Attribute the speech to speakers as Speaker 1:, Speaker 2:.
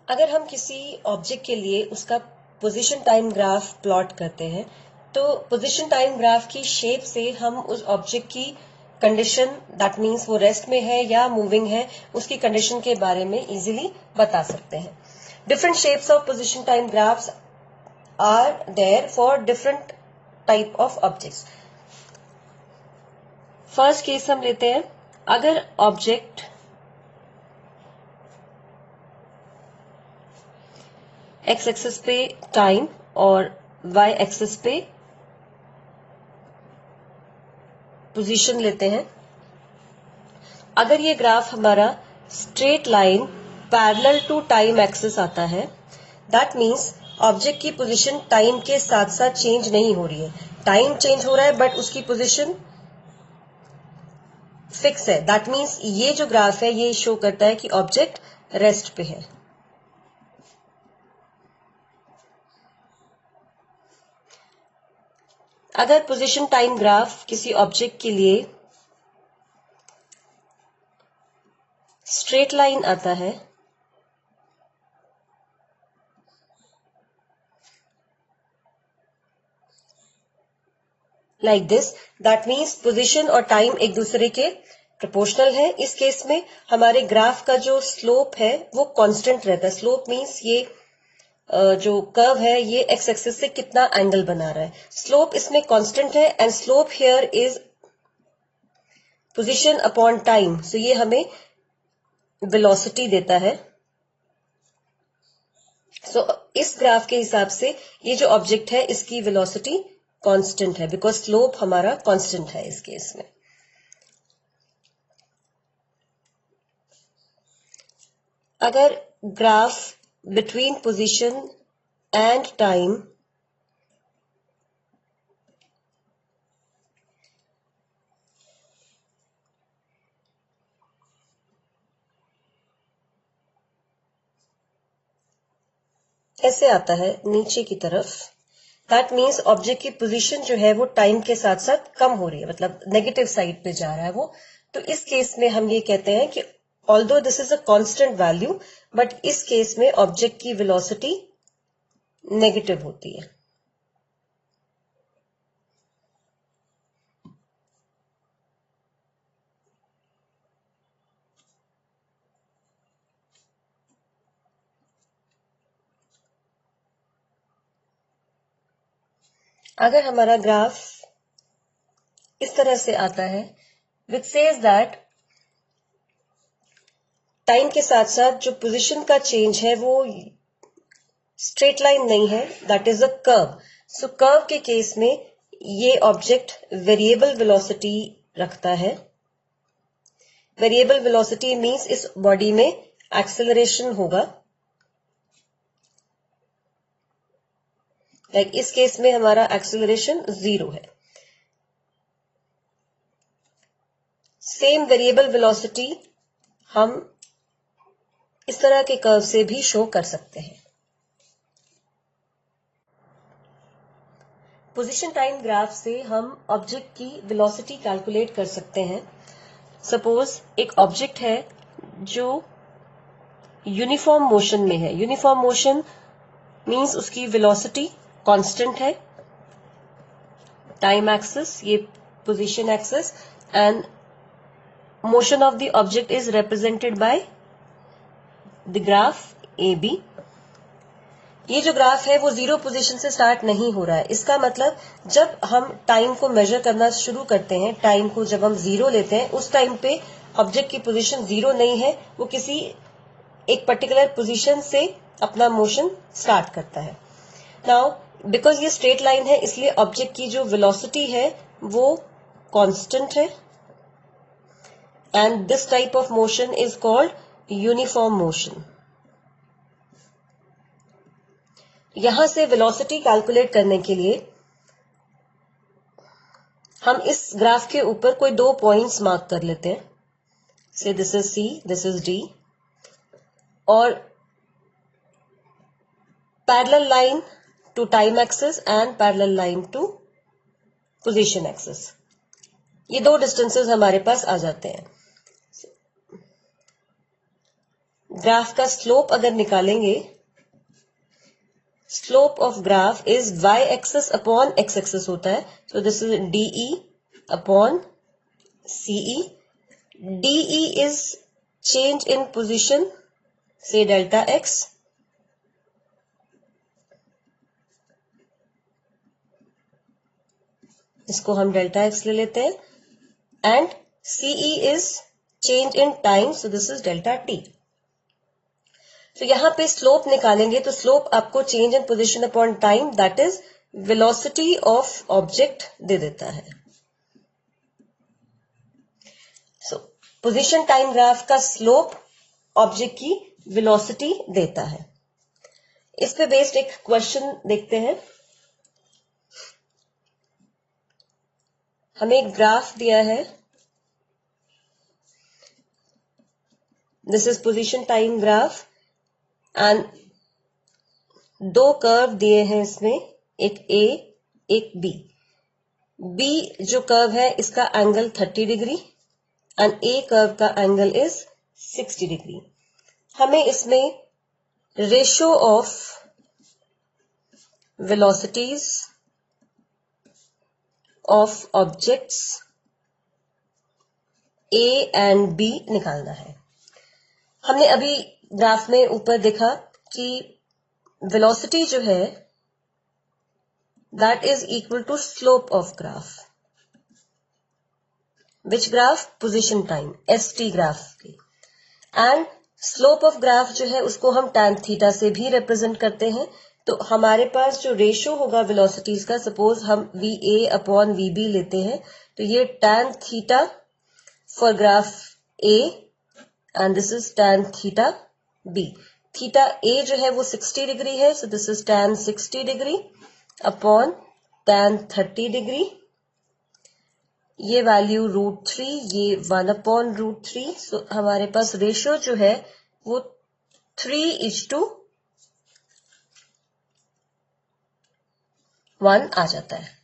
Speaker 1: अगर हम किसी ऑब्जेक्ट के लिए उसका पोजीशन टाइम ग्राफ प्लॉट करते हैं तो पोजीशन टाइम ग्राफ की शेप से हम उस ऑब्जेक्ट की कंडीशन, दैट मीन्स वो रेस्ट में है या मूविंग है, उसकी कंडीशन के बारे में इजीली बता सकते हैं। Different shapes of position time graphs are there for different type of objects. First case हम लेते हैं, अगर ऑब्जेक्ट एक्स एक्सिस पे टाइम और वाई एक्सिस पे पोजीशन लेते हैं। अगर ये ग्राफ हमारा straight line parallel to time axis आता है, दैट मीन्स ऑब्जेक्ट की पोजीशन टाइम के साथ साथ चेंज नहीं हो रही है, टाइम चेंज हो रहा है बट उसकी पोजीशन फिक्स है। दैट मीन्स ये जो ग्राफ है ये शो करता है कि ऑब्जेक्ट रेस्ट पे है। अगर पोजीशन टाइम ग्राफ किसी ऑब्जेक्ट के लिए स्ट्रेट लाइन आता है, like this, that means position और टाइम एक दूसरे के प्रोपोर्शनल है। इस केस में हमारे ग्राफ का जो स्लोप है वो कांस्टेंट रहता है। स्लोप मीन्स ये जो कर्व है ये एक्स एक्सिस से कितना एंगल बना रहा है। स्लोप इसमें कांस्टेंट है and slope here is position upon time, so ये हमें वेलोसिटी देता है। सो इस ग्राफ के हिसाब से ये जो ऑब्जेक्ट है इसकी वेलोसिटी कांस्टेंट है बिकॉज स्लोप हमारा कांस्टेंट है इस केस में। अगर graph between position and time ऐसे आता है नीचे की तरफ, दैट मीन्स ऑब्जेक्ट की पोजीशन जो है वो टाइम के साथ साथ कम हो रही है, मतलब नेगेटिव साइड पे जा रहा है वो। तो इस केस में हम ये कहते हैं कि although this is a constant value but इस केस में ऑब्जेक्ट की वेलोसिटी नेगेटिव होती है। अगर हमारा ग्राफ इस तरह से आता है विच सेज दैट टाइम के साथ साथ जो पोजीशन का चेंज है वो स्ट्रेट लाइन नहीं है, that is a curve. So curve के केस में ये ऑब्जेक्ट वेरिएबल वेलोसिटी रखता है। वेरिएबल वेलोसिटी मीन्स इस बॉडी में एक्सेलरेशन होगा। लाइक इस केस में हमारा एक्सेलरेशन 0 है। सेम वेरिएबल वेलोसिटी हम इस तरह के कर्व से भी शो कर सकते हैं। पोजीशन टाइम ग्राफ से हम ऑब्जेक्ट की वेलोसिटी कैलकुलेट कर सकते हैं। सपोज एक ऑब्जेक्ट है जो यूनिफॉर्म मोशन में है। यूनिफॉर्म मोशन मींस उसकी वेलोसिटी कांस्टेंट है, टाइम एक्सिस, ये position axis, and motion of the object is represented by the graph A B. ये जो ग्राफ है वो 0 पोजीशन से स्टार्ट नहीं हो रहा है। इसका मतलब जब हम टाइम को मेजर करना शुरू करते हैं, टाइम को जब हम 0 लेते हैं, उस टाइम पे ऑब्जेक्ट की पोजीशन 0 नहीं है, वो किसी एक पर्टिकुलर पोजीशन से अपना मोशन स्टार्ट करता है। नाउ बिकॉज ये स्ट्रेट लाइन है इसलिए ऑब्जेक्ट की जो वेलोसिटी है वो कांस्टेंट है and this type of motion is called uniform motion. यहां से वेलोसिटी कैलकुलेट करने के लिए हम इस ग्राफ के ऊपर कोई 2 पॉइंट्स मार्क कर लेते हैं। Say this is C, this is D, और parallel line to time axis and parallel line to position axis. ये 2 डिस्टेंसेस हमारे पास आ जाते हैं। ग्राफ का स्लोप अगर निकालेंगे, slope of graph is Y axis upon X axis होता है. So this is DE upon CE. DE is change in position, say delta x. इसको हम डेल्टा x ले लेते हैं. And CE is change in time, so this is delta t. तो यहां पे स्लोप निकालेंगे तो स्लोप आपको change in position upon time, that is velocity of object दे देता है. सो पोजिशन टाइम ग्राफ का स्लोप ऑब्जेक्ट की वेलोसिटी देता है. इस पे बेस्ड एक क्वेश्चन देखते हैं. हमें एक ग्राफ दिया है. This is position time graph and दो कर्व दिए हैं इसमें, एक A एक B. B जो कर्व है इसका angle 30 degree and A curve का एंगल इज 60 डिग्री. हमें इसमें ratio of velocities of objects A and B निकालना है. हमने अभी ग्राफ में ऊपर देखा कि वेलोसिटी जो है that is equal to slope of graph. Which graph? Position time, ST graph की. एंड स्लोप ऑफ ग्राफ जो है उसको हम tan थीटा से भी रिप्रेजेंट करते हैं. तो हमारे पास जो रेशियो होगा वेलोसिटीज का, सपोज हम VA अपॉन VB लेते हैं, तो ये tan theta for graph A and this is tan theta B. Theta A जो है वो 60 डिग्री है, so this is tan 60 degree upon tan 30 degree. ये वैल्यू √3, ये 1 अपॉन √3. सो हमारे पास रेशियो जो है वो 3:1 आ जाता है.